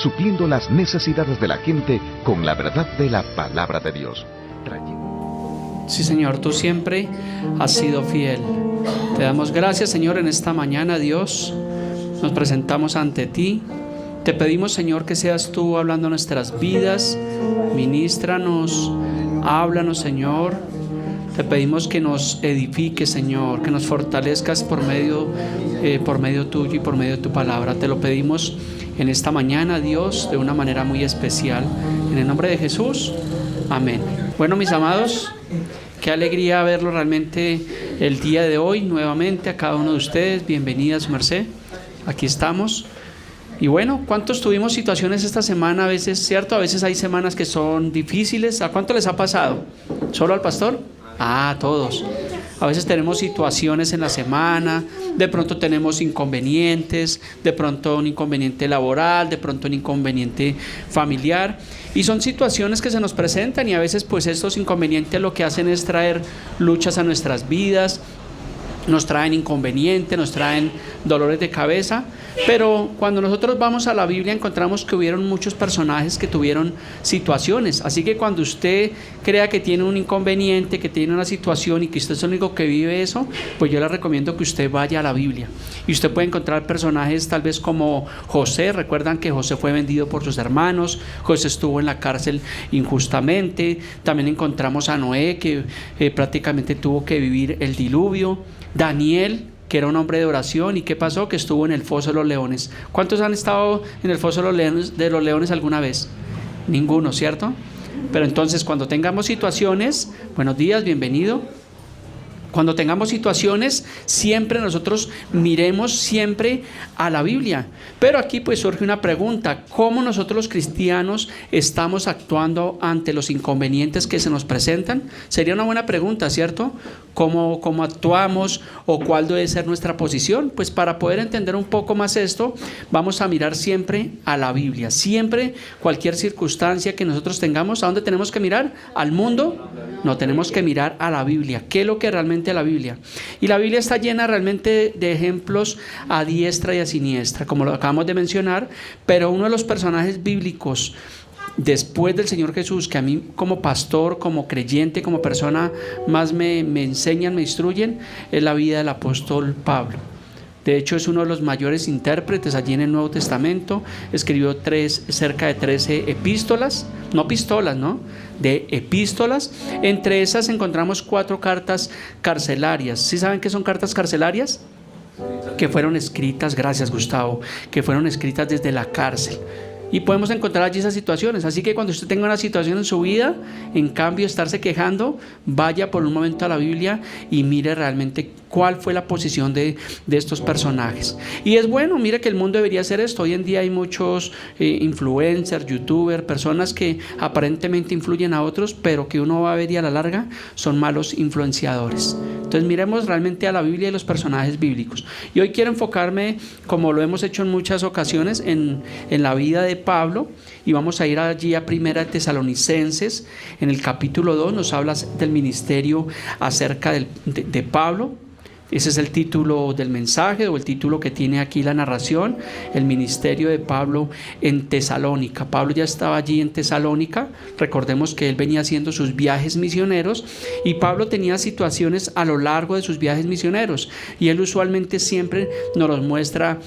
supliendo las necesidades de la gente con la verdad de la palabra de Dios. Sí, Señor, tú siempre has sido fiel. Te damos gracias, Señor, en esta mañana, Dios. Nos presentamos ante ti. Te pedimos, Señor, que seas tú hablando en nuestras vidas. Ministranos, háblanos, Señor. Te pedimos que nos edifiques, Señor, que nos fortalezcas por medio tuyo y por medio de tu palabra. Te lo pedimos en esta mañana, Dios, de una manera muy especial. En el nombre de Jesús, amén. Bueno, mis amados, qué alegría verlo realmente el día de hoy nuevamente a cada uno de ustedes. Bienvenida, su merced. Aquí estamos. Y bueno, ¿cuántos tuvimos situaciones esta semana? A veces, ¿cierto? A veces hay semanas que son difíciles. ¿A cuánto les ha pasado? ¿Solo al pastor? A todos. A veces tenemos situaciones en la semana, de pronto tenemos inconvenientes, de pronto un inconveniente laboral, de pronto un inconveniente familiar, y son situaciones que se nos presentan, y a veces pues estos inconvenientes lo que hacen es traer luchas a nuestras vidas, nos traen inconvenientes, nos traen dolores de cabeza. Pero cuando nosotros vamos a la Biblia encontramos que hubieron muchos personajes que tuvieron situaciones. Así que cuando usted crea que tiene un inconveniente, que tiene una situación y que usted es el único que vive eso, pues yo le recomiendo que usted vaya a la Biblia. Y usted puede encontrar personajes tal vez como José. Recuerdan que José fue vendido por sus hermanos, José estuvo en la cárcel injustamente. También encontramos a Noé, que prácticamente tuvo que vivir el diluvio. Daniel, que era un hombre de oración, ¿y qué pasó? Que estuvo en el foso de los leones. ¿Cuántos han estado en el foso de los leones alguna vez? Ninguno, ¿cierto? Pero entonces cuando tengamos situaciones, buenos días, bienvenido. Cuando tengamos situaciones, siempre nosotros miremos siempre a la Biblia. Pero aquí pues surge una pregunta: ¿cómo nosotros los cristianos estamos actuando ante los inconvenientes que se nos presentan? Sería una buena pregunta, ¿cierto? ¿Cómo actuamos o cuál debe ser nuestra posición? Pues para poder entender un poco más esto, vamos a mirar siempre a la Biblia. Siempre, cualquier circunstancia que nosotros tengamos, ¿a dónde tenemos que mirar? ¿Al mundo? No, tenemos que mirar a la Biblia. ¿Qué es lo que realmente es la Biblia? Y la Biblia está llena realmente de ejemplos a diestra y a siniestra, como lo acabamos de mencionar. Pero uno de los personajes bíblicos después del Señor Jesús, que a mí como pastor, como creyente, como persona más me enseñan, me instruyen, es la vida del apóstol Pablo. De hecho, es uno de los mayores intérpretes allí en el Nuevo Testamento. Escribió cerca de 13 epístolas, no pistolas, ¿no? De epístolas. Entre esas encontramos 4 cartas carcelarias. ¿Sí saben qué son cartas carcelarias? Que fueron escritas, gracias Gustavo, que fueron escritas desde la cárcel. Y podemos encontrar allí esas situaciones. Así que cuando usted tenga una situación en su vida, en cambio de estarse quejando, vaya por un momento a la Biblia y mire realmente cuál fue la posición de estos personajes. Y es bueno, mire que el mundo debería hacer esto. Hoy en día hay muchos influencers, youtubers, personas que aparentemente influyen a otros, pero que uno va a ver y a la larga son malos influenciadores. Entonces miremos realmente a la Biblia y los personajes bíblicos. Y hoy quiero enfocarme, como lo hemos hecho en muchas ocasiones, en la vida de Pablo, y vamos a ir allí a Primera de Tesalonicenses. En el capítulo 2 nos habla del ministerio acerca de Pablo. Ese es el título del mensaje, o el título que tiene aquí la narración: el ministerio de Pablo en Tesalónica. Pablo ya estaba allí en Tesalónica. Recordemos que él venía haciendo sus viajes misioneros, y Pablo tenía situaciones a lo largo de sus viajes misioneros, y él usualmente siempre nos los muestra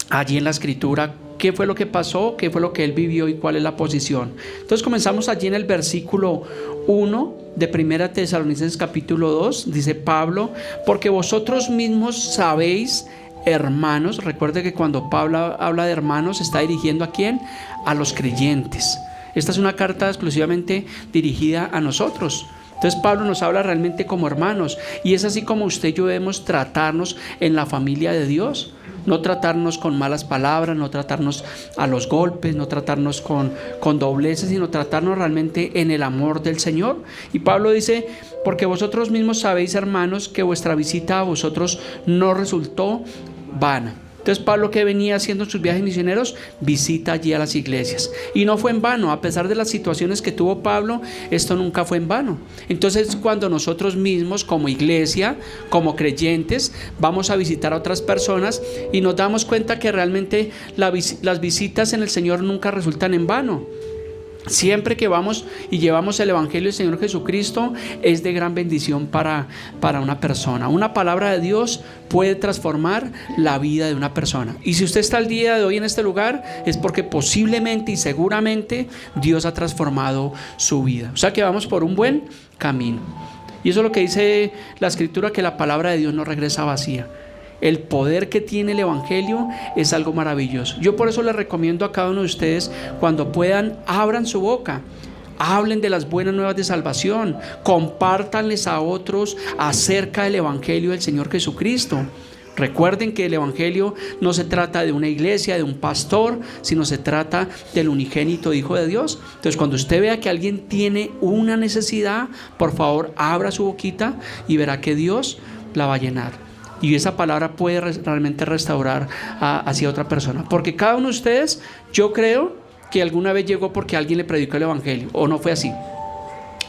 allí en la escritura. ¿Qué fue lo que pasó? ¿Qué fue lo que él vivió? ¿Y cuál es la posición? Entonces comenzamos allí en el versículo 1 de Primera Tesalonicenses capítulo 2. Dice Pablo: porque vosotros mismos sabéis, hermanos. Recuerde que cuando Pablo habla de hermanos, está dirigiendo ¿a quién? A los creyentes. Esta es una carta exclusivamente dirigida a nosotros. Entonces Pablo nos habla realmente como hermanos, y es así como usted y yo debemos tratarnos en la familia de Dios. No tratarnos con malas palabras, no tratarnos a los golpes, no tratarnos con dobleces, sino tratarnos realmente en el amor del Señor. Y Pablo dice: porque vosotros mismos sabéis, hermanos, que vuestra visita a vosotros no resultó vana. Entonces Pablo, ¿qué venía haciendo en sus viajes misioneros? Visita allí a las iglesias. Y no fue en vano, a pesar de las situaciones que tuvo Pablo, esto nunca fue en vano. Entonces, cuando nosotros mismos como iglesia, como creyentes, vamos a visitar a otras personas y nos damos cuenta que realmente las visitas en el Señor nunca resultan en vano. Siempre que vamos y llevamos el Evangelio del Señor Jesucristo, es de gran bendición para una persona. Una palabra de Dios puede transformar la vida de una persona. Y si usted está el día de hoy en este lugar, es porque posiblemente y seguramente Dios ha transformado su vida. O sea que vamos por un buen camino. Y eso es lo que dice la Escritura, que la palabra de Dios no regresa vacía. El poder que tiene el Evangelio es algo maravilloso. Yo por eso les recomiendo a cada uno de ustedes, cuando puedan, abran su boca, hablen de las buenas nuevas de salvación, compártanles a otros acerca del Evangelio del Señor Jesucristo. Recuerden que el Evangelio no se trata de una iglesia, de un pastor, sino se trata del unigénito Hijo de Dios. Entonces, cuando usted vea que alguien tiene una necesidad, por favor, abra su boquita y verá que Dios la va a llenar. Y esa palabra puede realmente restaurar hacia otra persona. Porque cada uno de ustedes, yo creo que alguna vez llegó porque alguien le predicó el Evangelio, o no fue así.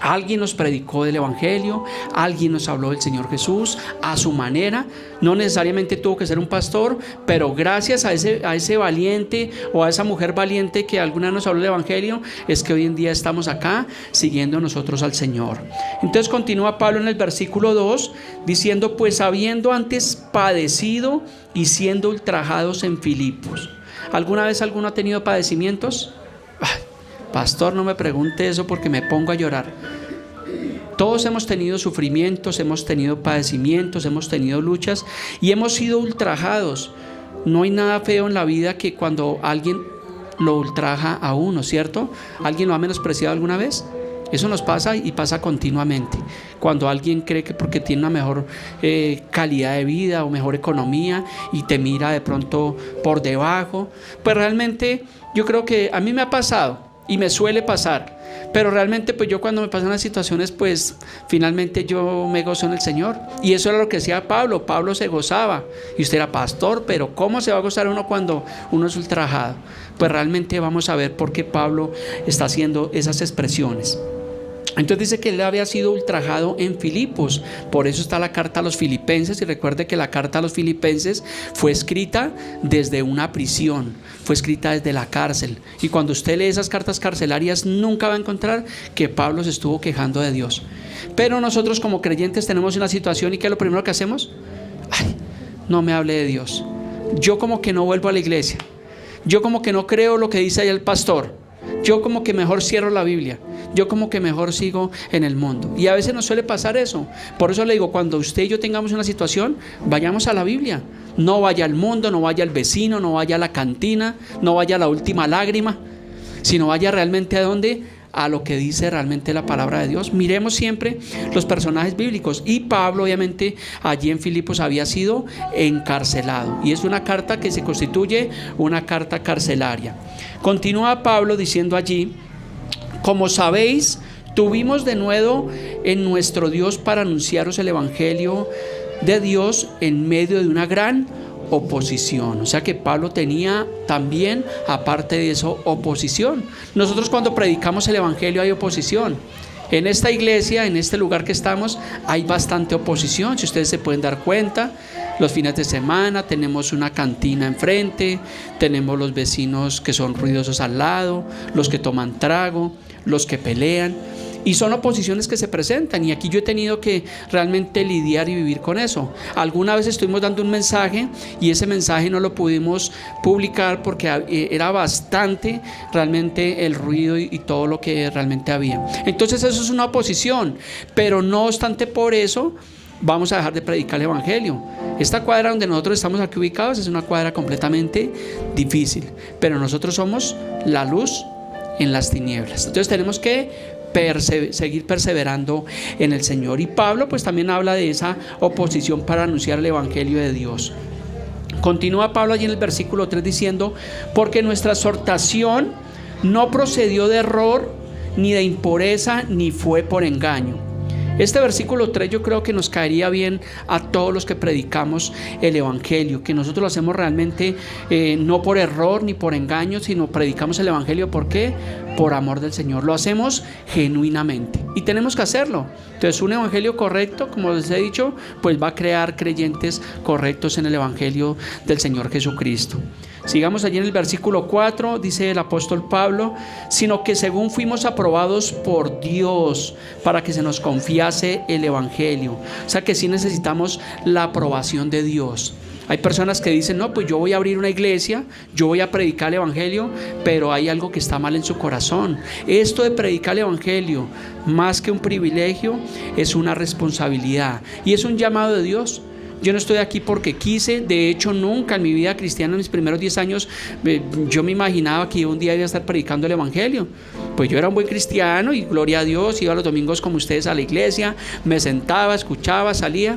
Alguien nos predicó del Evangelio, alguien nos habló del Señor Jesús a su manera. No necesariamente tuvo que ser un pastor, pero gracias a ese valiente o a esa mujer valiente que alguna vez nos habló del Evangelio, es que hoy en día estamos acá siguiendo nosotros al Señor. Entonces continúa Pablo en el versículo 2 diciendo: pues habiendo antes padecido y siendo ultrajados en Filipos. ¿Alguna vez alguno ha tenido padecimientos? Pastor, no me pregunte eso porque me pongo a llorar. Todos hemos tenido sufrimientos, hemos tenido padecimientos, hemos tenido luchas y hemos sido ultrajados. No hay nada feo en la vida que cuando alguien lo ultraja a uno, ¿cierto? ¿Alguien lo ha menospreciado alguna vez? Eso nos pasa y pasa continuamente. Cuando alguien cree que porque tiene una mejor calidad de vida o mejor economía y te mira de pronto por debajo, pues realmente yo creo que a mí me ha pasado. Y me suele pasar, pero realmente pues yo cuando me pasan las situaciones, pues finalmente yo me gozo en el Señor. Y eso era lo que decía Pablo. Pablo se gozaba. Y usted era pastor, pero ¿cómo se va a gozar uno cuando uno es ultrajado? Pues realmente vamos a ver por qué Pablo está haciendo esas expresiones. Entonces dice que él había sido ultrajado en Filipos. Por eso está la carta a los filipenses. Y recuerde que la carta a los filipenses fue escrita desde una prisión, fue escrita desde la cárcel. Y cuando usted lee esas cartas carcelarias, nunca va a encontrar que Pablo se estuvo quejando de Dios. Pero nosotros como creyentes tenemos una situación, ¿y qué es lo primero que hacemos? Ay, no me hable de Dios. Yo como que no vuelvo a la iglesia. Yo como que no creo lo que dice ahí el pastor. Yo como que mejor cierro la Biblia. Yo como que mejor sigo en el mundo. Y a veces nos suele pasar eso. Por eso le digo, cuando usted y yo tengamos una situación, vayamos a la Biblia. No vaya al mundo, no vaya al vecino, no vaya a la cantina, no vaya a la última lágrima, sino vaya realmente a dónde, a lo que dice realmente la palabra de Dios. Miremos siempre los personajes bíblicos. Y Pablo obviamente allí en Filipos había sido encarcelado. Y es una carta que se constituye una carta carcelaria. Continúa Pablo diciendo allí: como sabéis, tuvimos de nuevo en nuestro Dios para anunciaros el Evangelio de Dios en medio de una gran oposición. O sea que Pablo tenía también, aparte de eso, oposición. Nosotros cuando predicamos el Evangelio hay oposición. En esta iglesia, en este lugar que estamos, hay bastante oposición. Si ustedes se pueden dar cuenta, los fines de semana tenemos una cantina enfrente, tenemos los vecinos que son ruidosos al lado, los que toman trago, los que pelean. Y son oposiciones que se presentan, y aquí yo he tenido que realmente lidiar y vivir con eso. Alguna vez estuvimos dando un mensaje y ese mensaje no lo pudimos publicar porque era bastante realmente el ruido y todo lo que realmente había. Entonces eso es una oposición, pero no obstante por eso vamos a dejar de predicar el Evangelio. Esta cuadra donde nosotros estamos aquí ubicados es una cuadra completamente difícil, pero nosotros somos la luz en las tinieblas. Entonces tenemos que seguir perseverando en el Señor. Y Pablo pues también habla de esa oposición para anunciar el Evangelio de Dios. Continúa Pablo allí en el versículo 3 diciendo: porque nuestra exhortación no procedió de error, ni de impureza, ni fue por engaño. Este versículo 3 yo creo que nos caería bien a todos los que predicamos el Evangelio, que nosotros lo hacemos realmente no por error ni por engaño, sino predicamos el Evangelio. ¿Por qué? Por amor del Señor. Lo hacemos genuinamente y tenemos que hacerlo. Entonces, un Evangelio correcto, como les he dicho, pues va a crear creyentes correctos en el Evangelio del Señor Jesucristo. Sigamos allí en el versículo 4, dice el apóstol Pablo: sino que según fuimos aprobados por Dios para que se nos confiase el Evangelio. O sea que sí necesitamos la aprobación de Dios. Hay personas que dicen: no, pues yo voy a abrir una iglesia, yo voy a predicar el Evangelio, pero hay algo que está mal en su corazón. Esto de predicar el Evangelio, más que un privilegio, es una responsabilidad y es un llamado de Dios. Yo no estoy aquí porque quise. De hecho, nunca en mi vida cristiana, en mis primeros 10 años, yo me imaginaba que un día iba a estar predicando el Evangelio. Pues yo era un buen cristiano y gloria a Dios, iba los domingos como ustedes a la iglesia, me sentaba, escuchaba, salía.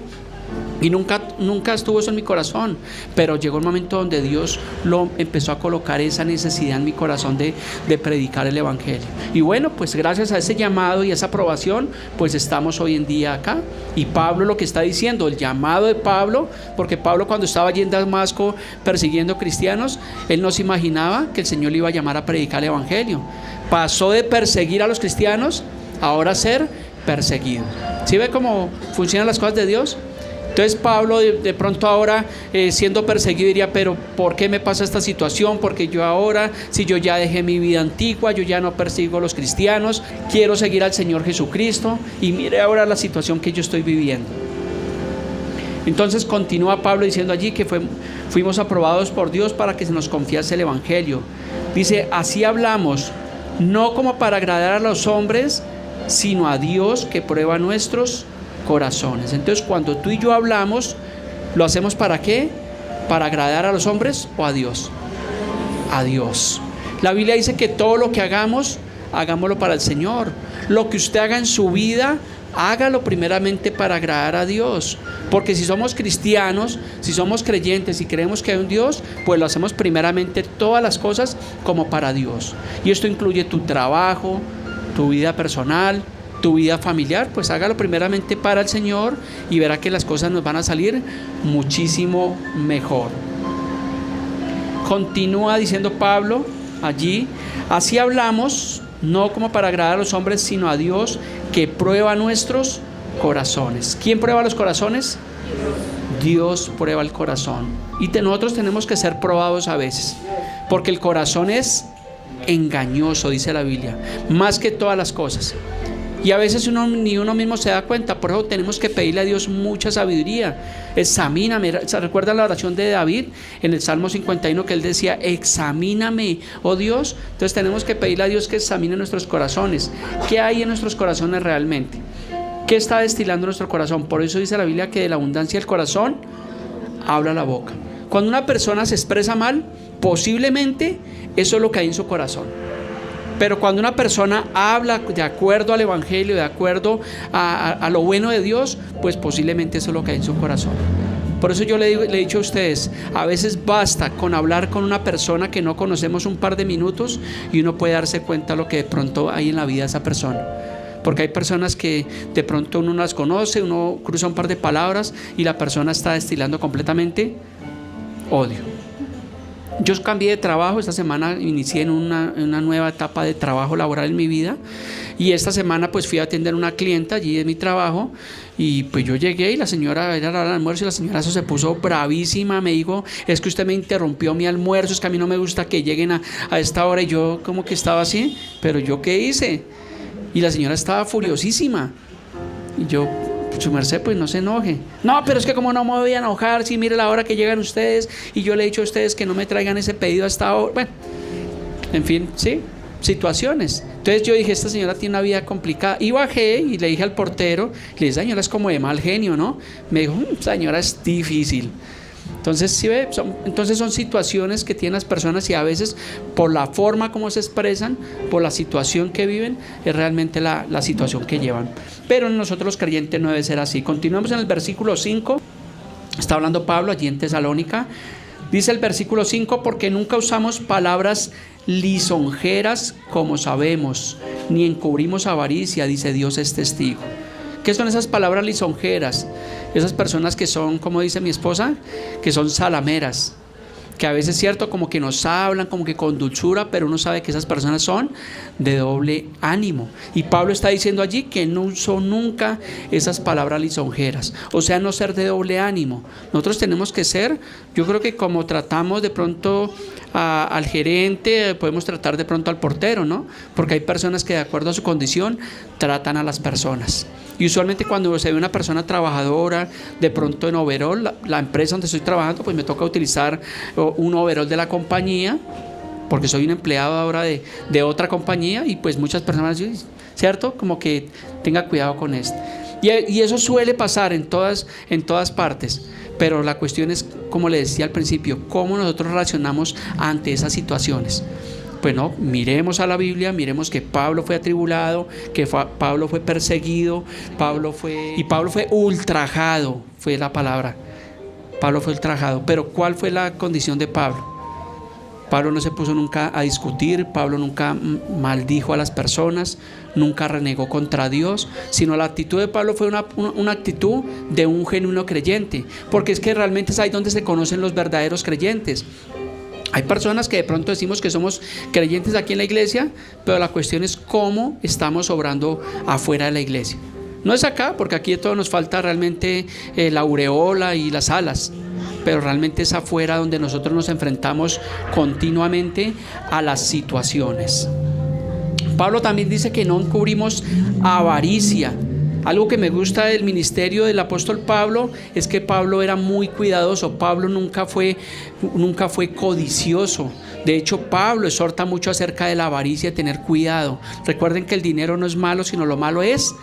Y nunca estuvo eso en mi corazón, pero llegó el momento donde Dios lo empezó a colocar esa necesidad en mi corazón de predicar el Evangelio. Y bueno, pues gracias a ese llamado y esa aprobación, pues estamos hoy en día acá. Y Pablo lo que está diciendo, el llamado de Pablo, porque Pablo cuando estaba allí en Damasco persiguiendo cristianos, él no se imaginaba que el Señor le iba a llamar a predicar el Evangelio. Pasó de perseguir a los cristianos ahora a ser perseguido. ¿Sí ve cómo funcionan las cosas de Dios? Entonces Pablo de pronto ahora siendo perseguido diría: pero ¿por qué me pasa esta situación? Porque yo ahora, si yo ya dejé mi vida antigua, yo ya no persigo a los cristianos, quiero seguir al Señor Jesucristo, y mire ahora la situación que yo estoy viviendo. Entonces continúa Pablo diciendo allí que fuimos aprobados por Dios para que se nos confiase el Evangelio. Dice: así hablamos, no como para agradar a los hombres, sino a Dios que prueba nuestros corazones. Entonces, cuando tú y yo hablamos, ¿lo hacemos para qué? ¿Para agradar a los hombres o a Dios? A Dios. La Biblia dice que todo lo que hagamos, hagámoslo para el Señor. Lo que usted haga en su vida, hágalo primeramente para agradar a Dios. Porque si somos cristianos, si somos creyentes y creemos que hay un Dios, pues lo hacemos primeramente todas las cosas como para Dios. Y esto incluye tu trabajo, tu vida personal, tu vida familiar. Pues hágalo primeramente para el Señor y verá que las cosas nos van a salir muchísimo mejor. Continúa diciendo Pablo allí: así hablamos, no como para agradar a los hombres, sino a Dios que prueba nuestros corazones. ¿Quién prueba los corazones? Dios prueba el corazón. Y nosotros tenemos que ser probados a veces, porque el corazón es engañoso, dice la Biblia, más que todas las cosas. Y a veces ni uno mismo se da cuenta. Por eso tenemos que pedirle a Dios mucha sabiduría. Examíname. ¿Se recuerda la oración de David en el Salmo 51 que él decía: examíname, oh Dios? Entonces tenemos que pedirle a Dios que examine nuestros corazones. ¿Qué hay en nuestros corazones realmente? ¿Qué está destilando nuestro corazón? Por eso dice la Biblia que de la abundancia del corazón habla la boca. Cuando una persona se expresa mal, posiblemente eso es lo que hay en su corazón. Pero cuando una persona habla de acuerdo al Evangelio, de acuerdo a lo bueno de Dios, pues posiblemente eso es lo que hay en su corazón. Por eso yo le he dicho a ustedes, a veces basta con hablar con una persona que no conocemos un par de minutos y uno puede darse cuenta de lo que de pronto hay en la vida de esa persona. Porque hay personas que de pronto uno no las conoce, uno cruza un par de palabras y la persona está destilando completamente odio. Yo cambié de trabajo, esta semana inicié en una nueva etapa de trabajo laboral en mi vida, y esta semana pues fui a atender a una clienta allí de mi trabajo, y pues yo llegué y la señora, era la hora del almuerzo, y la señora se puso bravísima, me dijo: es que usted me interrumpió mi almuerzo, es que a mí no me gusta que lleguen a esta hora. Y yo como que estaba así, pero ¿yo qué hice? Y la señora estaba furiosísima, y yo: su merced, pues no se enoje. No, pero es que como no me voy a enojar si mire la hora que llegan ustedes y yo le he dicho a ustedes que no me traigan ese pedido hasta ahora. Bueno, en fin, sí, situaciones. Entonces yo dije: esta señora tiene una vida complicada, y bajé y le dije al portero, le dije: señora, es como de mal genio, ¿no? Me dijo: señora, es difícil. Entonces, ¿sí ve? Son situaciones que tienen las personas, y a veces por la forma como se expresan, por la situación que viven, es realmente la situación que llevan. Pero en nosotros los creyentes no debe ser así. Continuamos en el versículo 5. Está hablando Pablo allí en Tesalónica. Dice el versículo 5: porque nunca usamos palabras lisonjeras como sabemos, ni encubrimos avaricia, dice Dios es testigo. ¿Qué son esas palabras lisonjeras? Esas personas que son, como dice mi esposa, que son salameras, que a veces, cierto, como que nos hablan, como que con dulzura, pero uno sabe que esas personas son de doble ánimo. Y Pablo está diciendo allí que no usó nunca esas palabras lisonjeras, o sea, no ser de doble ánimo. Nosotros tenemos que ser, yo creo que como tratamos de pronto al gerente, podemos tratar de pronto al portero, ¿no? Porque hay personas que de acuerdo a su condición tratan a las personas. Y usualmente cuando se ve una persona trabajadora, de pronto en overall, la empresa donde estoy trabajando, pues me toca utilizar un overall de la compañía, porque soy un empleado ahora de otra compañía, y pues muchas personas dicen, ¿cierto? Como que tenga cuidado con esto. Y eso suele pasar en todas partes. Pero la cuestión es, como le decía al principio, cómo nosotros reaccionamos ante esas situaciones. Pues no, miremos a la Biblia, miremos que Pablo fue atribulado, que Pablo fue perseguido, Pablo fue ultrajado, fue la palabra. Pablo fue ultrajado. Pero ¿cuál fue la condición de Pablo? Pablo no se puso nunca a discutir, Pablo nunca maldijo a las personas, nunca renegó contra Dios, sino la actitud de Pablo fue una actitud de un genuino creyente, porque es que realmente es ahí donde se conocen los verdaderos creyentes. Hay personas que de pronto decimos que somos creyentes aquí en la iglesia, pero la cuestión es cómo estamos obrando afuera de la iglesia. No es acá, porque aquí de todo nos falta realmente la aureola y las alas, pero realmente es afuera donde nosotros nos enfrentamos continuamente a las situaciones. Pablo también dice que no encubrimos avaricia. Algo que me gusta del ministerio del apóstol Pablo es que Pablo era muy cuidadoso. Pablo nunca fue codicioso. De hecho, Pablo exhorta mucho acerca de la avaricia, de tener cuidado. Recuerden que el dinero no es malo, sino lo malo es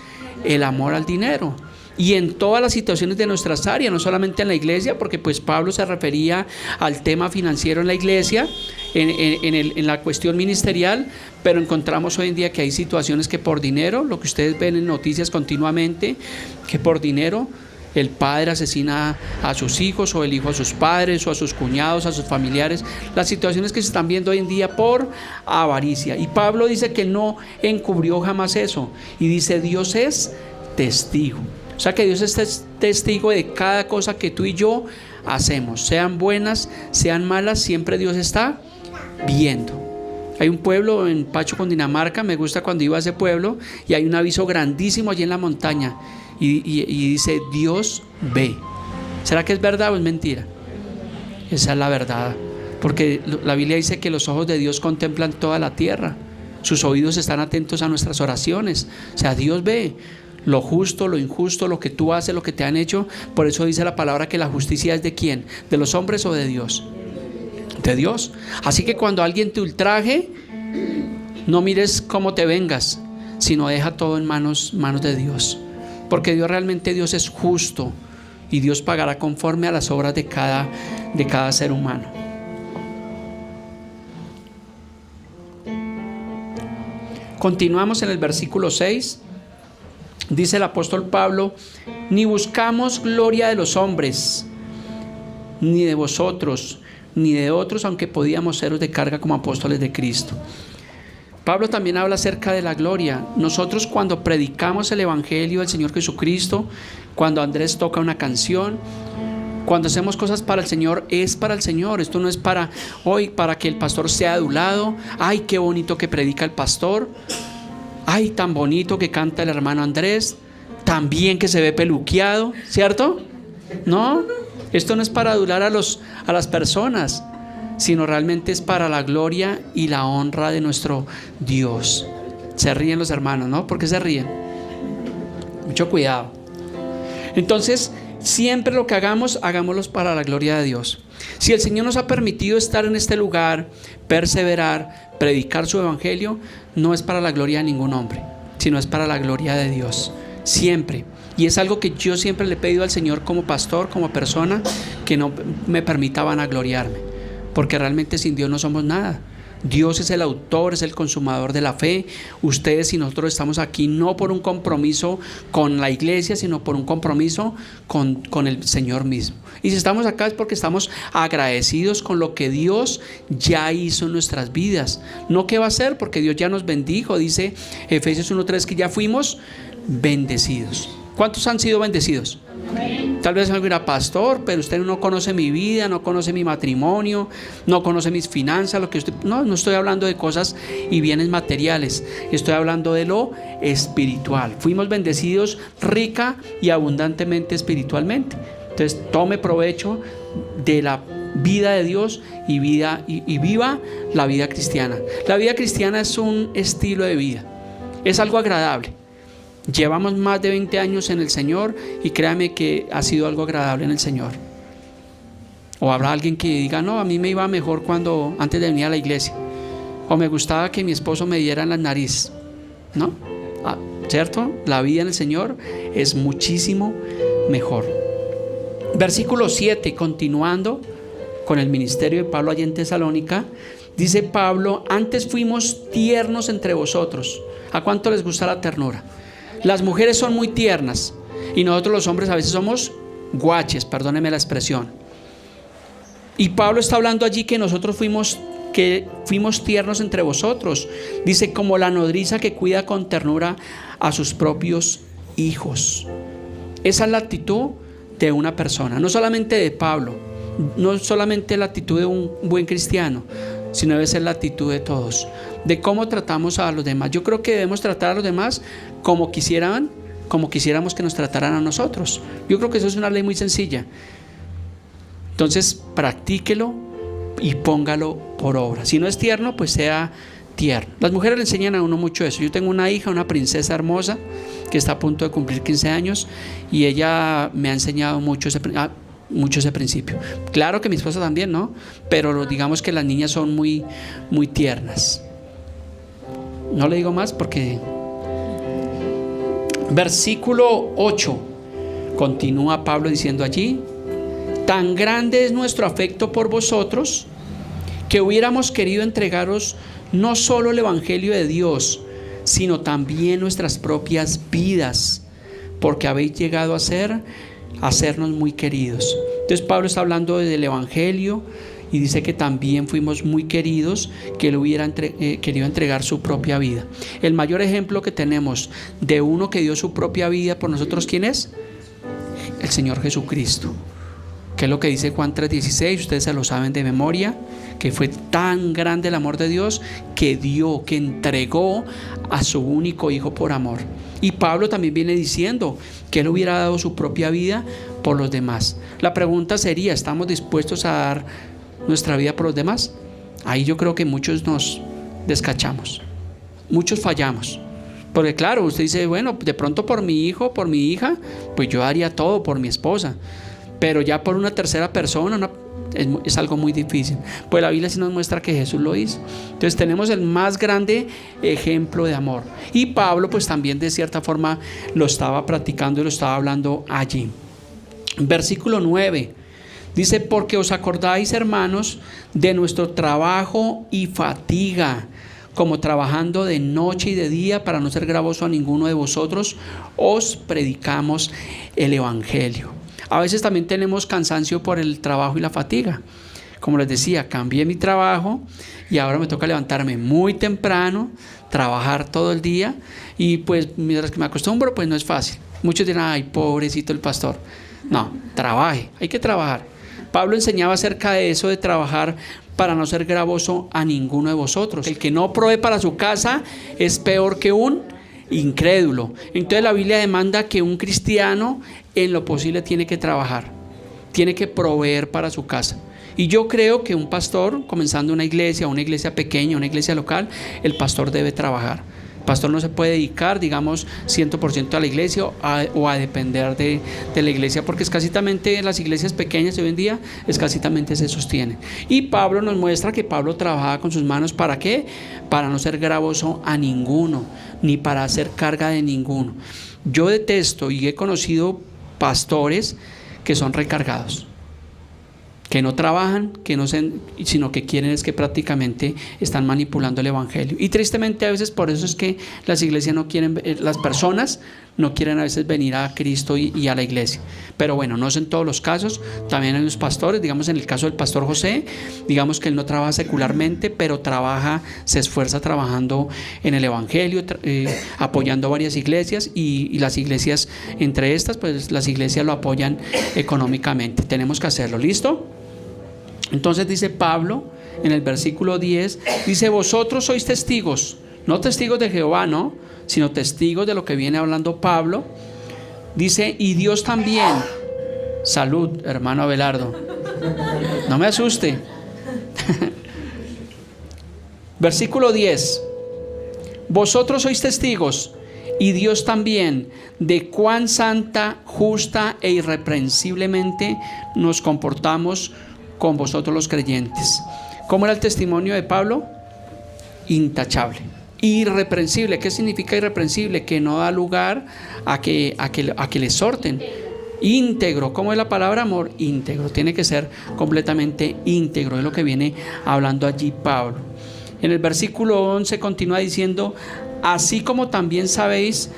el amor al dinero. Y en todas las situaciones de nuestras áreas, no solamente en la iglesia, porque pues Pablo se refería al tema financiero en la iglesia, en la cuestión ministerial, pero encontramos hoy en día que hay situaciones que por dinero, lo que ustedes ven en noticias continuamente, que por dinero el padre asesina a sus hijos, o el hijo a sus padres, o a sus cuñados, a sus familiares, las situaciones que se están viendo hoy en día por avaricia. Y Pablo dice que no encubrió jamás eso, y dice: Dios es testigo. O sea que Dios es testigo de cada cosa que tú y yo hacemos, sean buenas, sean malas, siempre Dios está viendo. Hay un pueblo en Pacho, Cundinamarca, me gusta cuando iba a ese pueblo, y hay un aviso grandísimo allí en la montaña, y dice: Dios ve. ¿Será que es verdad o es mentira? Esa es la verdad, porque la Biblia dice que los ojos de Dios contemplan toda la tierra, sus oídos están atentos a nuestras oraciones. O sea, Dios ve lo justo, lo injusto, lo que tú haces, lo que te han hecho. Por eso dice la palabra que la justicia es ¿de quién? ¿De los hombres o de Dios? De Dios. Así que cuando alguien te ultraje, no mires cómo te vengas, sino deja todo en manos de Dios, porque Dios es justo, y Dios pagará conforme a las obras de cada ser humano. Continuamos en el versículo 6. Dice el apóstol Pablo: ni buscamos gloria de los hombres, ni de vosotros, ni de otros, aunque podíamos seros de carga como apóstoles de Cristo. Pablo también habla acerca de la gloria. Nosotros, cuando predicamos el evangelio del Señor Jesucristo, cuando Andrés toca una canción, cuando hacemos cosas para el Señor, es para el Señor. Esto no es para hoy, para que el pastor sea adulado. Ay, qué bonito que predica el pastor. Ay, tan bonito que canta el hermano Andrés, tan bien que se ve peluqueado, ¿cierto? No, esto no es para adular a las personas, sino realmente es para la gloria y la honra de nuestro Dios. Se ríen los hermanos, ¿no? ¿Por qué se ríen? Mucho cuidado. Entonces, siempre lo que hagamos, hagámoslo para la gloria de Dios. Si el Señor nos ha permitido estar en este lugar, perseverar, predicar su evangelio, no es para la gloria de ningún hombre, sino es para la gloria de Dios, siempre. Y es algo que yo siempre le he pedido al Señor como pastor, como persona, que no me permita vanagloriarme, porque realmente sin Dios no somos nada. Dios es el autor, es el consumador de la fe. Ustedes y nosotros estamos aquí no por un compromiso con la iglesia, sino por un compromiso con el Señor mismo. Y si estamos acá es porque estamos agradecidos con lo que Dios ya hizo en nuestras vidas. No qué va a hacer, porque Dios ya nos bendijo. Dice Efesios 1:3 que ya fuimos bendecidos. ¿Cuántos han sido bendecidos? Tal vez alguien dirá, pastor, pero usted no conoce mi vida, no conoce mi matrimonio, no conoce mis finanzas, lo que usted... No estoy hablando de cosas y bienes materiales, estoy hablando de lo espiritual. Fuimos bendecidos rica y abundantemente espiritualmente. Entonces tome provecho de la vida de Dios y viva la vida cristiana. La vida cristiana es un estilo de vida, es algo agradable. Llevamos más de 20 años en el Señor y créame que ha sido algo agradable en el Señor. O habrá alguien que diga, no, a mí me iba mejor antes de venir a la iglesia, o me gustaba que mi esposo me diera en la nariz, ¿no? ¿Cierto? La vida en el Señor es muchísimo mejor. Versículo 7, continuando con el ministerio de Pablo allá en Tesalónica, dice Pablo: antes fuimos tiernos entre vosotros. ¿A cuánto les gusta la ternura? Las mujeres son muy tiernas y nosotros los hombres a veces somos guaches, perdónenme la expresión. Y Pablo está hablando allí que nosotros fuimos tiernos entre vosotros. Dice, como la nodriza que cuida con ternura a sus propios hijos. Esa es la actitud de una persona, no solamente de Pablo, no solamente la actitud de un buen cristiano, sino debe ser la actitud de todos, de cómo tratamos a los demás. Yo creo que debemos tratar a los demás como quisiéramos que nos trataran a nosotros. Yo creo que eso es una ley muy sencilla. Entonces practíquelo y póngalo por obra. Si no es tierno, pues sea tierno. Las mujeres le enseñan a uno mucho eso. Yo tengo una hija, una princesa hermosa que está a punto de cumplir 15 años y ella me ha enseñado mucho ese principio. Claro que mi esposa también, ¿no? Pero digamos que las niñas son muy, muy tiernas. No le digo más porque... Versículo 8, continúa Pablo diciendo allí: tan grande es nuestro afecto por vosotros que hubiéramos querido entregaros no solo el evangelio de Dios, sino también nuestras propias vidas, porque habéis llegado a hacernos muy queridos. Entonces Pablo está hablando del evangelio y dice que también fuimos muy queridos, que él hubiera querido entregar su propia vida. El mayor ejemplo que tenemos de uno que dio su propia vida por nosotros, ¿quién es? El Señor Jesucristo. ¿Qué es lo que dice Juan 3:16? Ustedes se lo saben de memoria, que fue tan grande el amor de Dios que entregó a su único hijo por amor. Y Pablo también viene diciendo que él hubiera dado su propia vida por los demás. La pregunta sería, ¿estamos dispuestos a dar nuestra vida por los demás? Ahí yo creo que muchos nos descachamos, muchos fallamos. Porque claro, usted dice, bueno, de pronto por mi hijo, por mi hija, pues yo haría todo, por mi esposa. Pero ya por una tercera persona es algo muy difícil. Pues la Biblia sí nos muestra que Jesús lo hizo. Entonces tenemos el más grande ejemplo de amor. Y Pablo pues también de cierta forma lo estaba practicando y lo estaba hablando allí. Versículo 9 dice: porque os acordáis, hermanos, de nuestro trabajo y fatiga, como trabajando de noche y de día, para no ser gravoso a ninguno de vosotros, os predicamos el evangelio. A veces también tenemos cansancio por el trabajo y la fatiga. Como les decía, cambié mi trabajo y ahora me toca levantarme muy temprano, trabajar todo el día, y pues mientras que me acostumbro, pues no es fácil. Muchos dirán, ay, pobrecito el pastor. No, trabaje, hay que trabajar. Pablo enseñaba acerca de eso, de trabajar para no ser gravoso a ninguno de vosotros. El que no provee para su casa es peor que un incrédulo. Entonces la Biblia demanda que un cristiano en lo posible tiene que trabajar, tiene que proveer para su casa. Y yo creo que un pastor, comenzando una iglesia pequeña, una iglesia local, el pastor debe trabajar. El pastor no se puede dedicar, digamos, 100% a la iglesia o a depender de la iglesia, porque escasitamente las iglesias pequeñas de hoy en día escasitamente se sostienen. Y Pablo nos muestra que Pablo trabajaba con sus manos, ¿para qué? Para no ser gravoso a ninguno, ni para hacer carga de ninguno. Yo detesto y he conocido pastores que son recargados. que no trabajan, sino que quieren es que prácticamente están manipulando el evangelio. Y tristemente a veces por eso es que las iglesias no quieren, las personas no quieren a veces venir a Cristo y a la iglesia. Pero bueno, no es en todos los casos, también en los pastores, digamos en el caso del pastor José, digamos que él no trabaja secularmente, pero se esfuerza trabajando en el evangelio, apoyando varias iglesias y las iglesias, entre estas, pues las iglesias lo apoyan económicamente. Tenemos que hacerlo, ¿listo? Entonces dice Pablo en el versículo 10, dice: vosotros sois testigos, no testigos de Jehová, no, sino testigos de lo que viene hablando Pablo. Dice: y Dios también. Salud, hermano Abelardo, no me asuste. Versículo 10: vosotros sois testigos, y Dios también, de cuán santa, justa e irreprensiblemente nos comportamos con vosotros los creyentes. ¿Cómo era el testimonio de Pablo? Intachable, irreprensible. ¿Qué significa irreprensible? Que no da lugar a que le exhorten. Íntegro. ¿Cómo es la palabra, amor? Íntegro. Tiene que ser completamente íntegro. Es lo que viene hablando allí Pablo. En el versículo 11 continúa diciendo: así como también sabéis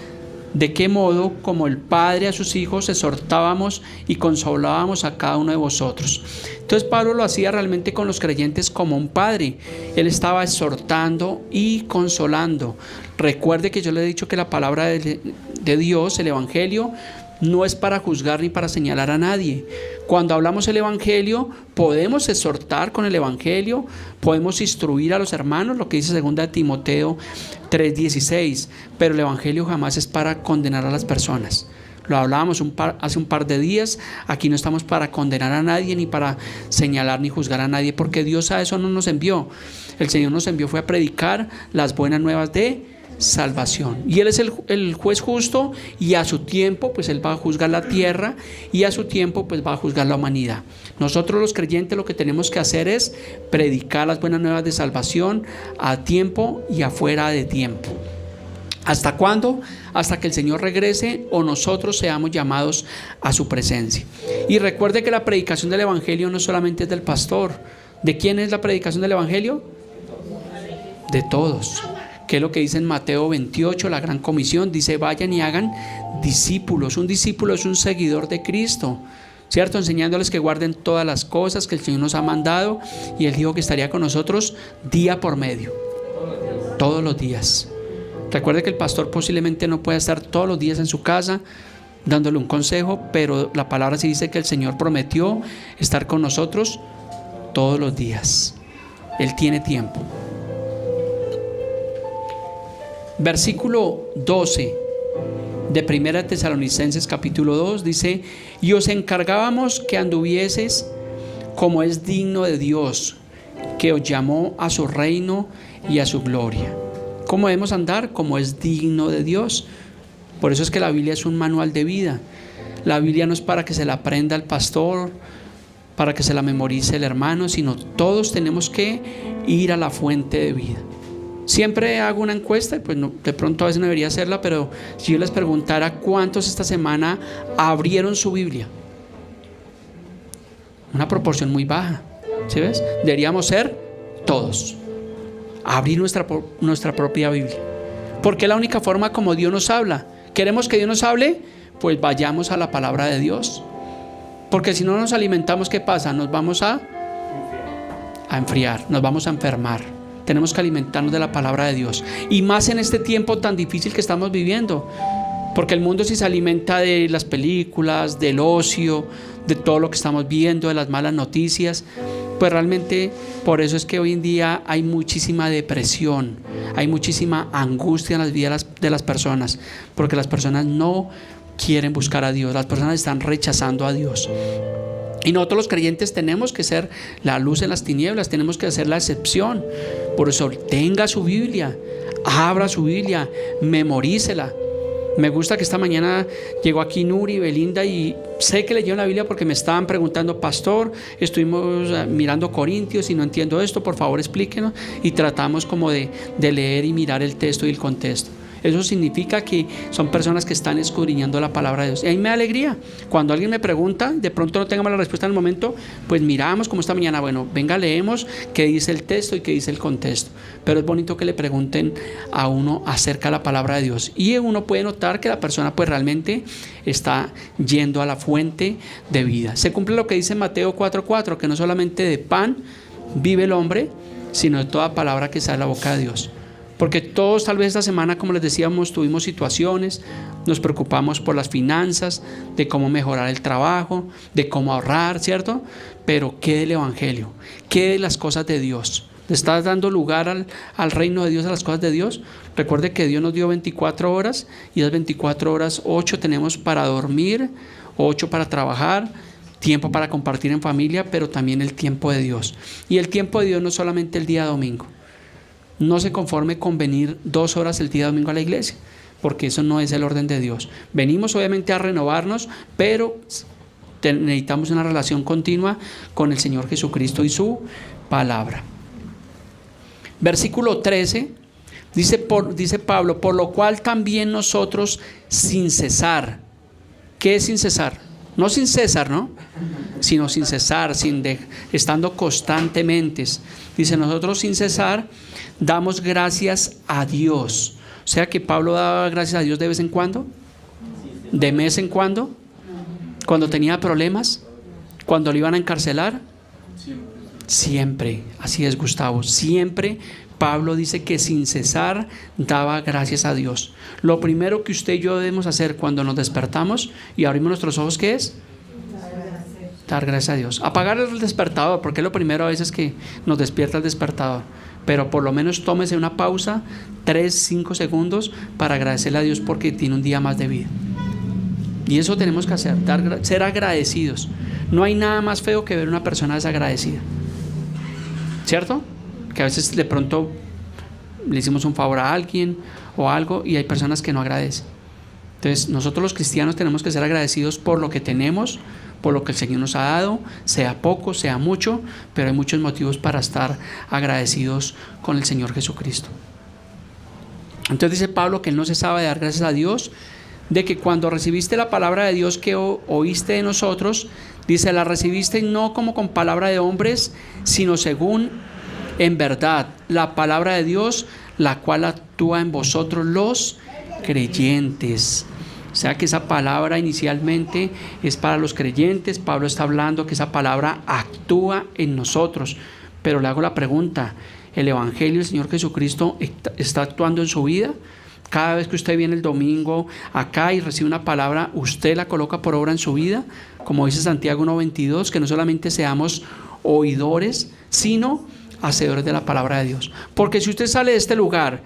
de qué modo, como el Padre a sus hijos, exhortábamos y consolábamos a cada uno de vosotros. Entonces Pablo lo hacía realmente con los creyentes como un padre. Él estaba exhortando y consolando. Recuerde que yo le he dicho que la palabra de Dios, el evangelio, no es para juzgar ni para señalar a nadie. Cuando hablamos el evangelio, podemos exhortar con el evangelio, podemos instruir a los hermanos, lo que dice 2 Timoteo 3:16, pero el evangelio jamás es para condenar a las personas. Lo hablábamos hace un par de días. Aquí no estamos para condenar a nadie, ni para señalar ni juzgar a nadie, porque Dios a eso no nos envió. El Señor nos envió fue a predicar las buenas nuevas de salvación, y Él es el juez justo, y a su tiempo pues Él va a juzgar la tierra, y a su tiempo pues va a juzgar la humanidad. Nosotros los creyentes lo que tenemos que hacer es predicar las buenas nuevas de salvación a tiempo y afuera de tiempo. ¿Hasta cuándo? Hasta que el Señor regrese o nosotros seamos llamados a su presencia. Y recuerde que la predicación del evangelio no solamente es del pastor. ¿De quién es la predicación del evangelio? De todos. ¿Qué es lo que dice en Mateo 28, la gran comisión? Dice: vayan y hagan discípulos. Un discípulo es un seguidor de Cristo, ¿cierto? Enseñándoles que guarden todas las cosas que el Señor nos ha mandado, y Él dijo que estaría con nosotros día por medio, todos los días. Recuerde que el pastor posiblemente no pueda estar todos los días en su casa dándole un consejo, pero la palabra sí dice que el Señor prometió estar con nosotros todos los días. Él tiene tiempo. Versículo 12 de 1 Tesalonicenses capítulo 2 dice: y os encargábamos que anduvieseis como es digno de Dios, que os llamó a su reino y a su gloria. ¿Cómo debemos andar? Como es digno de Dios. Por eso es que la Biblia es un manual de vida. La Biblia no es para que se la aprenda el pastor, para que se la memorice el hermano, sino todos tenemos que ir a la fuente de vida. Siempre hago una encuesta, y pues no, de pronto a veces no debería hacerla, pero si yo les preguntara cuántos esta semana abrieron su Biblia, una proporción muy baja, ¿sí ves? Deberíamos ser todos, abrir nuestra propia Biblia, porque es la única forma como Dios nos habla. ¿Queremos que Dios nos hable? Pues vayamos a la palabra de Dios, porque si no nos alimentamos, ¿qué pasa? Nos vamos a enfriar, nos vamos a enfermar. Tenemos que alimentarnos de la palabra de Dios, y más en este tiempo tan difícil que estamos viviendo, porque el mundo, si se alimenta de las películas, del ocio, de todo lo que estamos viendo, de las malas noticias, pues realmente por eso es que hoy en día hay muchísima depresión, hay muchísima angustia en las vidas de las personas, porque las personas no quieren buscar a Dios, las personas están rechazando a Dios. Y nosotros los creyentes tenemos que ser la luz en las tinieblas, tenemos que hacer la excepción. Por eso tenga su Biblia, abra su Biblia, memorícela. Me gusta que esta mañana llegó aquí Nuri y Belinda, y sé que leyeron la Biblia porque me estaban preguntando: pastor, estuvimos mirando Corintios y no entiendo esto, por favor explíquenos. Y tratamos como de leer y mirar el texto y el contexto. Eso significa que son personas que están escudriñando la palabra de Dios. Y a mí me da alegría. Cuando alguien me pregunta, de pronto no tengamos la respuesta en el momento, pues miramos como esta mañana, bueno, venga, leemos qué dice el texto y qué dice el contexto. Pero es bonito que le pregunten a uno acerca de la palabra de Dios. Y uno puede notar que la persona pues realmente está yendo a la fuente de vida. Se cumple lo que dice Mateo 4:4, que no solamente de pan vive el hombre, sino de toda palabra que sale de la boca de Dios. Porque todos tal vez esta semana, como les decíamos, tuvimos situaciones, nos preocupamos por las finanzas, de cómo mejorar el trabajo, de cómo ahorrar, ¿cierto? Pero ¿qué del Evangelio? ¿Qué de las cosas de Dios? ¿Le estás dando lugar al reino de Dios, a las cosas de Dios? Recuerde que Dios nos dio 24 horas y esas 24 horas, 8 tenemos para dormir, 8 para trabajar, tiempo para compartir en familia, pero también el tiempo de Dios. Y el tiempo de Dios no es solamente el día domingo. No se conforme con venir 2 horas el día domingo a la iglesia, porque eso no es el orden de Dios. Venimos obviamente a renovarnos, pero necesitamos una relación continua con el Señor Jesucristo y su palabra. Versículo 13, dice Pablo, por lo cual también nosotros sin cesar. ¿Qué es sin cesar? No sin César, ¿no? Sino sin cesar, estando constantemente. Dice, nosotros sin cesar damos gracias a Dios. O sea que Pablo daba gracias a Dios de vez en cuando, de mes en cuando, cuando tenía problemas, cuando lo iban a encarcelar. Siempre, así es, Gustavo, siempre Pablo dice que sin cesar daba gracias a Dios. Lo primero que usted y yo debemos hacer cuando nos despertamos y abrimos nuestros ojos, ¿qué es? Dar gracias a Dios. Apagar el despertador, porque es lo primero a veces que nos despierta el despertador. Pero por lo menos tómese una pausa, 3-5 segundos, para agradecerle a Dios porque tiene un día más de vida. Y eso tenemos que hacer, ser agradecidos. No hay nada más feo que ver una persona desagradecida, ¿cierto? Que a veces de pronto le hicimos un favor a alguien o algo y hay personas que no agradecen. Entonces nosotros los cristianos tenemos que ser agradecidos por lo que tenemos, por lo que el Señor nos ha dado, sea poco, sea mucho, pero hay muchos motivos para estar agradecidos con el Señor Jesucristo. Entonces dice Pablo que él no cesaba de dar gracias a Dios, de que cuando recibiste la palabra de Dios que oíste de nosotros, dice, la recibiste no como con palabra de hombres, sino según en verdad la palabra de Dios, la cual actúa en vosotros los creyentes. O sea que esa palabra inicialmente es para los creyentes. Pablo está hablando que esa palabra actúa en nosotros. Pero le hago la pregunta, ¿el Evangelio del Señor Jesucristo está actuando en su vida? Cada vez que usted viene el domingo acá y recibe una palabra, ¿usted la coloca por obra en su vida? Como dice Santiago 1:22, que no solamente seamos oidores, sino hacedores de la palabra de Dios. Porque si usted sale de este lugar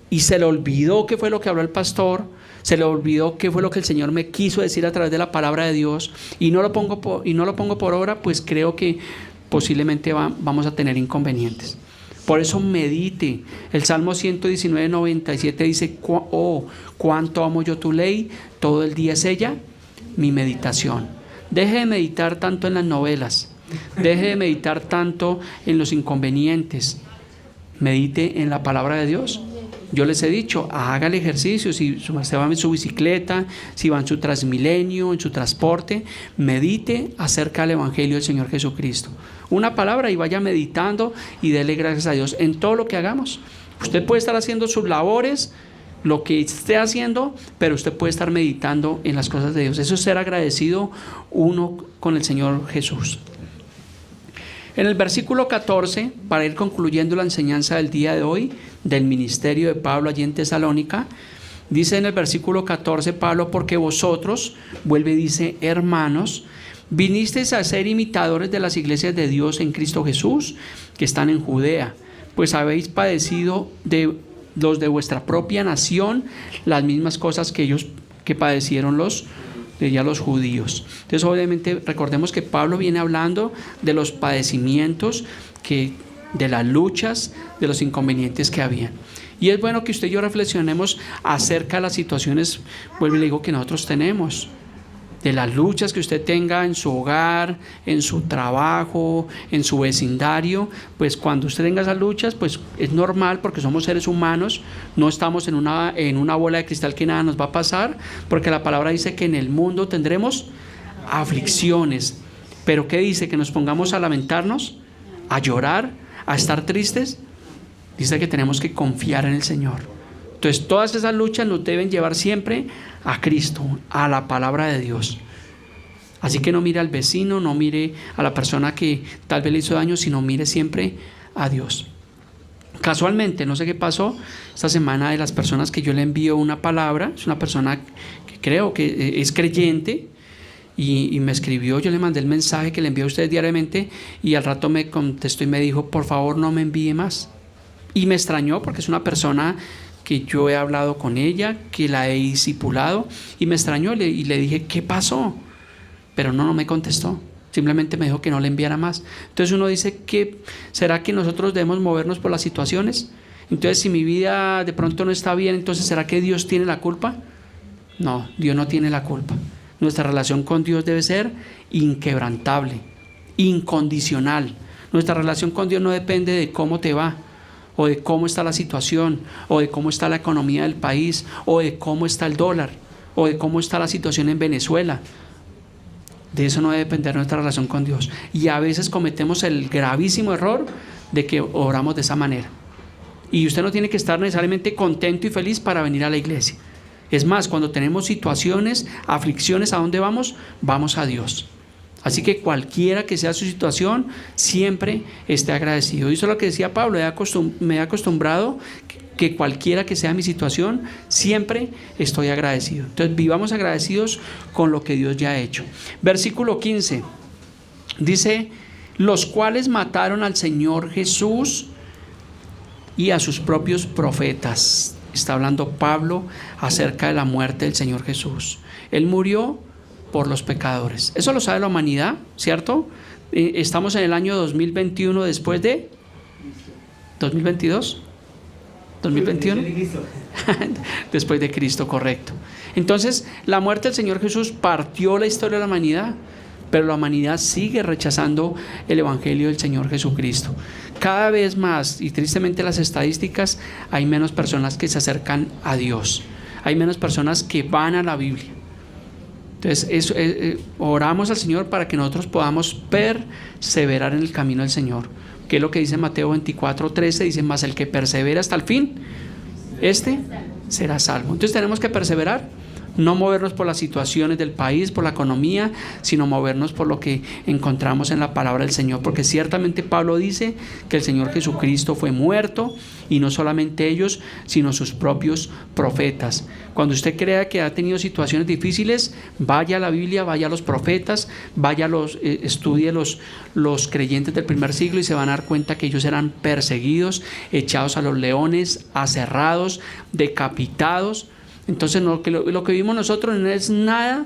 y se le olvidó qué fue lo que habló el pastor, se le olvidó qué fue lo que el Señor me quiso decir a través de la palabra de Dios y no lo pongo por obra, pues creo que posiblemente vamos a tener inconvenientes. Por eso medite. El Salmo 119:97 dice, oh, cuánto amo yo tu ley, todo el día es ella mi meditación. Deje de meditar tanto en las novelas, deje de meditar tanto en los inconvenientes, medite en la palabra de Dios. Yo les he dicho, haga el ejercicio, si se va en su bicicleta, si va en su Transmilenio, en su transporte, medite acerca del Evangelio del Señor Jesucristo. Una palabra y vaya meditando y dele gracias a Dios en todo lo que hagamos. Usted puede estar haciendo sus labores, lo que esté haciendo, pero usted puede estar meditando en las cosas de Dios. Eso es ser agradecido uno con el Señor Jesús. En el versículo 14, para ir concluyendo la enseñanza del día de hoy, del ministerio de Pablo allí en Tesalónica, dice en el versículo 14 Pablo, porque vosotros, vuelve y dice, hermanos, vinisteis a ser imitadores de las iglesias de Dios en Cristo Jesús, que están en Judea, pues habéis padecido de los de vuestra propia nación las mismas cosas que ellos que padecieron los judíos. Entonces obviamente recordemos que Pablo viene hablando de los padecimientos, de las luchas, de los inconvenientes que habían. Y es bueno que usted y yo reflexionemos acerca de las situaciones, vuelvo y le digo, que nosotros tenemos. de las luchas que usted tenga en su hogar, en su trabajo, en su vecindario. Pues cuando usted tenga esas luchas, pues es normal, porque somos seres humanos, no estamos en una bola de cristal que nada nos va a pasar, porque la palabra dice que en el mundo tendremos aflicciones. Pero ¿qué dice? Que nos pongamos a lamentarnos, a llorar, a estar tristes. Dice que tenemos que confiar en el Señor. Entonces todas esas luchas nos deben llevar siempre a Cristo, a la palabra de Dios. Así que no mire al vecino, no mire a la persona que tal vez le hizo daño, sino mire siempre a Dios. Casualmente, no sé qué pasó esta semana, de las personas que yo le envío una palabra, es una persona que creo que es creyente, y me escribió, yo le mandé el mensaje que le envío a ustedes diariamente, y al rato me contestó y me dijo, por favor no me envíe más. Y me extrañó, porque es una persona que yo he hablado con ella, que la he discipulado, y me extrañó y le dije, ¿qué pasó? Pero no me contestó, simplemente me dijo que no le enviara más. Entonces uno dice, ¿será que nosotros debemos movernos por las situaciones? Entonces, si mi vida de pronto no está bien, entonces ¿será que Dios tiene la culpa? No, Dios no tiene la culpa. Nuestra relación con Dios debe ser inquebrantable, incondicional. Nuestra relación con Dios no depende de cómo te va, o de cómo está la situación, o de cómo está la economía del país, o de cómo está el dólar, o de cómo está la situación en Venezuela. De eso no debe depender nuestra relación con Dios. Y a veces cometemos el gravísimo error de que oramos de esa manera. Y usted no tiene que estar necesariamente contento y feliz para venir a la iglesia. Es más, cuando tenemos situaciones, aflicciones, ¿a dónde vamos? Vamos a Dios. Así que cualquiera que sea su situación, siempre esté agradecido. Y eso es lo que decía Pablo, me he acostumbrado que cualquiera que sea mi situación, siempre estoy agradecido. Entonces vivamos agradecidos con lo que Dios ya ha hecho. Versículo 15, dice, los cuales mataron al Señor Jesús y a sus propios profetas. Está hablando Pablo acerca de la muerte del Señor Jesús. Él murió por los pecadores. Eso lo sabe la humanidad, ¿cierto? Estamos en el año 2021 después de 2022, 2021 después de Cristo, correcto. Entonces la muerte del Señor Jesús partió la historia de la humanidad, pero la humanidad sigue rechazando el evangelio del Señor Jesucristo. Cada vez más, y tristemente las estadísticas, hay menos personas que se acercan a Dios, hay menos personas que van a la Biblia. Entonces oramos al Señor para que nosotros podamos perseverar en el camino del Señor, que es lo que dice Mateo 24:13, dice, mas el que persevera hasta el fin, este será salvo. Entonces tenemos que perseverar, no movernos por las situaciones del país, por la economía, sino movernos por lo que encontramos en la palabra del Señor, porque ciertamente Pablo dice que el Señor Jesucristo fue muerto, y no solamente ellos, sino sus propios profetas. Cuando usted crea que ha tenido situaciones difíciles, vaya a la Biblia, vaya a los profetas, estudie los creyentes del primer siglo, y se van a dar cuenta que ellos eran perseguidos, echados a los leones, aserrados, decapitados. Entonces lo que vivimos nosotros no es nada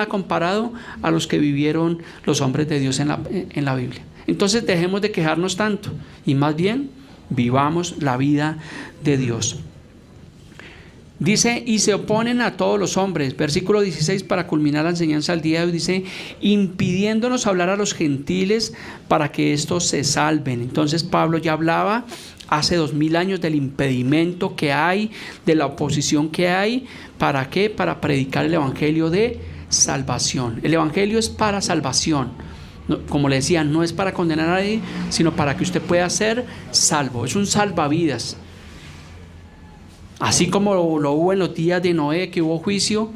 comparado a los que vivieron los hombres de Dios en la Biblia. Entonces dejemos de quejarnos tanto y más bien vivamos la vida de Dios. Dice, y se oponen a todos los hombres, versículo 16, para culminar la enseñanza al día de hoy, dice, impidiéndonos hablar a los gentiles para que estos se salven. Entonces Pablo ya hablaba hace 2000 años del impedimento que hay, de la oposición que hay. ¿Para qué? Para predicar el evangelio de salvación. El evangelio es para salvación. Como le decía, no es para condenar a nadie, sino para que usted pueda ser salvo. Es un salvavidas. Así como lo hubo en los días de Noé, que hubo juicio,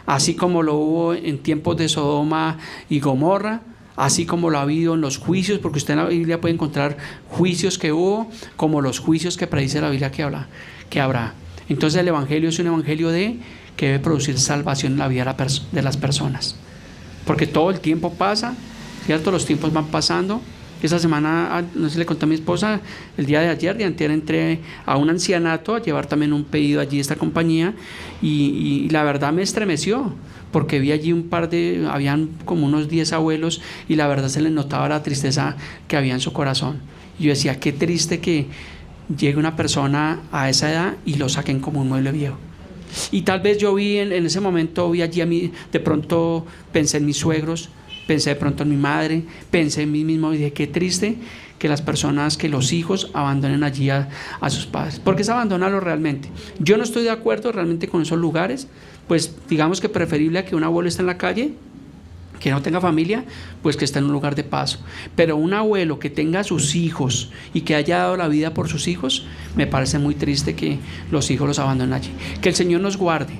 así como lo hubo en tiempos de Sodoma y Gomorra, así como lo ha habido en los juicios, porque usted en la Biblia puede encontrar juicios que hubo, como los juicios que predice la Biblia que habrá. Entonces el evangelio es un evangelio que debe producir salvación en la vida de las personas, porque todo el tiempo pasa, ¿cierto? Los tiempos van pasando. Esta semana, no sé si le conté a mi esposa, el día de ayer, de antier, entré a un ancianato a llevar también un pedido allí a esta compañía, y la verdad me estremeció, porque vi allí habían como unos 10 abuelos, y la verdad se les notaba la tristeza que había en su corazón. Y yo decía, qué triste que llegue una persona a esa edad y lo saquen como un mueble viejo. Y tal vez yo vi en ese momento, vi allí a mí, de pronto pensé en mis suegros, pensé de pronto en mi madre, pensé en mí mismo y dije, qué triste que las personas, que los hijos abandonen allí a sus padres, porque es abandonarlos realmente. Yo no estoy de acuerdo realmente con esos lugares, pues digamos que preferible a que un abuelo esté en la calle, que no tenga familia, pues que esté en un lugar de paso. Pero un abuelo que tenga a sus hijos y que haya dado la vida por sus hijos, me parece muy triste que los hijos los abandonen allí. Que el Señor nos guarde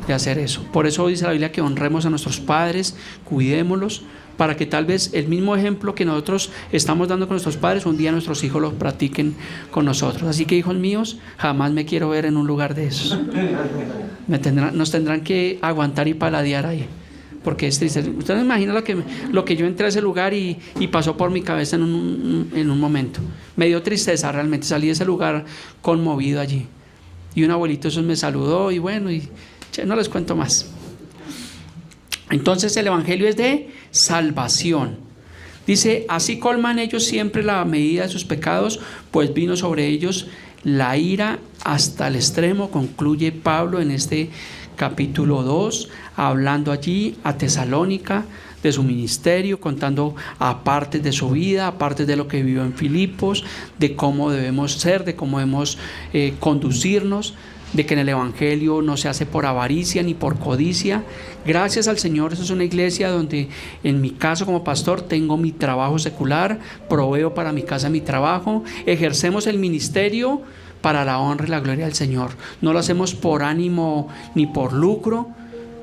de hacer eso. Por eso dice la Biblia que honremos a nuestros padres, cuidémoslos, para que tal vez el mismo ejemplo que nosotros estamos dando con nuestros padres, un día nuestros hijos lo practiquen con nosotros. Así que, hijos míos, jamás me quiero ver en un lugar de esos. Nos tendrán que aguantar y paladear ahí, porque es triste. Usted no imagina lo que yo entré a ese lugar y pasó por mi cabeza en un momento. Me dio tristeza realmente, salí de ese lugar conmovido allí. Y un abuelito eso me saludó y bueno, y no les cuento más. Entonces el evangelio es de salvación. Dice, así colman ellos siempre la medida de sus pecados, pues vino sobre ellos la ira hasta el extremo, concluye Pablo en este capítulo 2, hablando allí a Tesalónica de su ministerio, contando aparte de su vida, aparte de lo que vivió en Filipos, de cómo debemos ser, de cómo debemos conducirnos, de que en el evangelio no se hace por avaricia ni por codicia. Gracias al Señor, eso es una iglesia donde en mi caso como pastor tengo mi trabajo secular, proveo para mi casa mi trabajo, ejercemos el ministerio para la honra y la gloria del Señor. No lo hacemos por ánimo ni por lucro,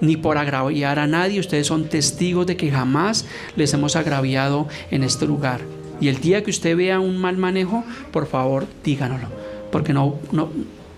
ni por agraviar a nadie. Ustedes son testigos de que jamás les hemos agraviado en este lugar. Y el día que usted vea un mal manejo, por favor díganoslo, porque no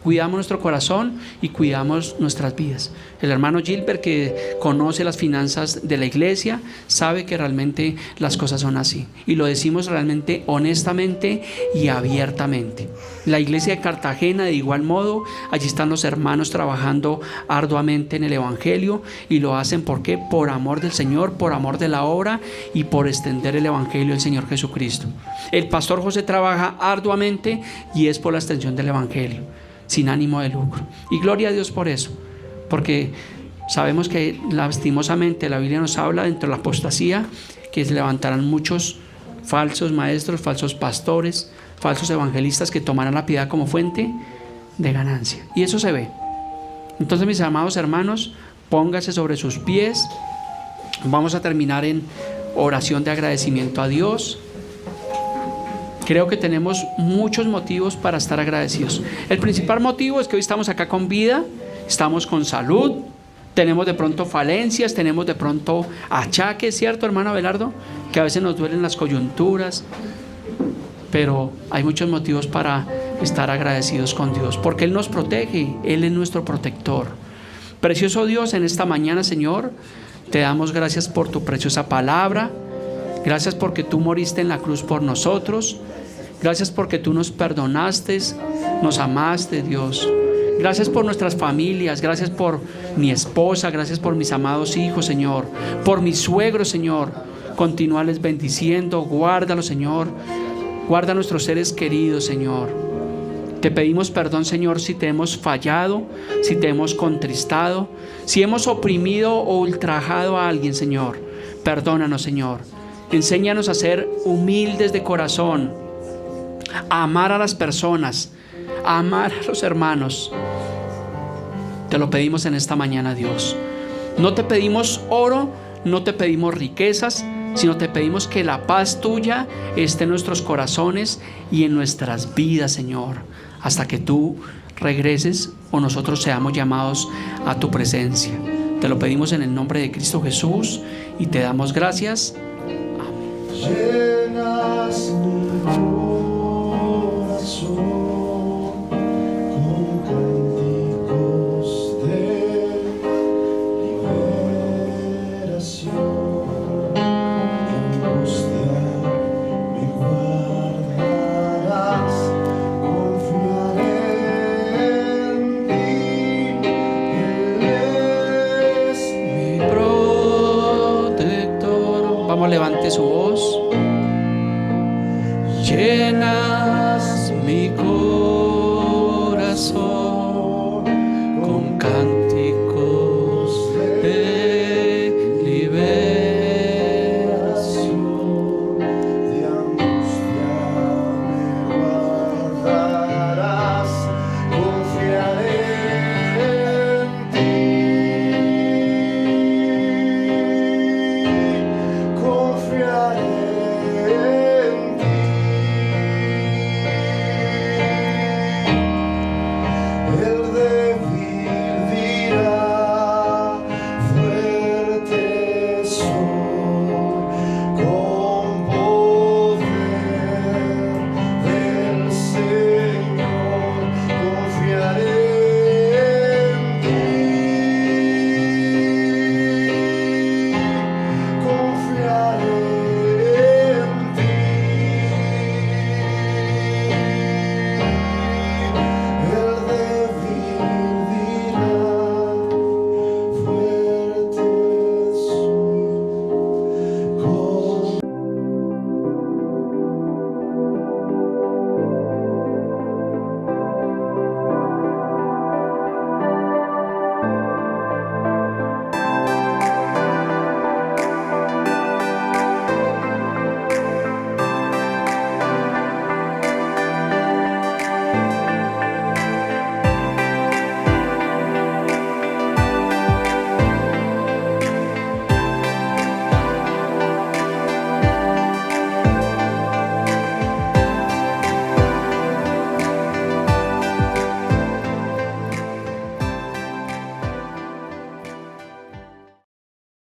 cuidamos nuestro corazón y cuidamos nuestras vidas. El hermano Gilbert, que conoce las finanzas de la iglesia, sabe que realmente las cosas son así, y lo decimos realmente honestamente y abiertamente. La iglesia de Cartagena, de igual modo, allí están los hermanos trabajando arduamente en el evangelio, y lo hacen ¿por qué? Por amor del Señor, por amor de la obra y por extender el evangelio del Señor Jesucristo. El pastor José trabaja arduamente y es por la extensión del evangelio, sin ánimo de lucro. Y gloria a Dios por eso, porque sabemos que lastimosamente la Biblia nos habla dentro de la apostasía que se levantarán muchos falsos maestros, falsos pastores, falsos evangelistas que tomarán la piedad como fuente de ganancia. Y eso se ve. Entonces, mis amados hermanos, póngase sobre sus pies. Vamos a terminar en oración de agradecimiento a Dios. Creo que tenemos muchos motivos para estar agradecidos. El principal motivo es que hoy estamos acá con vida, estamos con salud, tenemos de pronto falencias, tenemos de pronto achaques, ¿cierto, hermano Abelardo? Que a veces nos duelen las coyunturas, pero hay muchos motivos para estar agradecidos con Dios, porque Él nos protege, Él es nuestro protector. Precioso Dios, en esta mañana, Señor, te damos gracias por tu preciosa palabra. Gracias porque tú moriste en la cruz por nosotros. Gracias porque tú nos perdonaste, nos amaste, Dios. Gracias por nuestras familias, gracias por mi esposa, gracias por mis amados hijos, Señor. Por mis suegros, Señor. Continúales bendiciendo, guárdalos, Señor. Guarda a nuestros seres queridos, Señor. Te pedimos perdón, Señor, si te hemos fallado, si te hemos contristado, si hemos oprimido o ultrajado a alguien, Señor. Perdónanos, Señor. Enséñanos a ser humildes de corazón, a amar a las personas, a amar a los hermanos. Te lo pedimos en esta mañana, Dios. No te pedimos oro, no te pedimos riquezas, sino te pedimos que la paz tuya esté en nuestros corazones y en nuestras vidas, Señor, hasta que tú regreses o nosotros seamos llamados a tu presencia. Te lo pedimos en el nombre de Cristo Jesús y te damos gracias. Llenas mi corazón con cánticos de liberación. En angustia me guardarás, confiaré en ti. Él es mi Protector. Vamos, levante su voz. Llenas mi corazón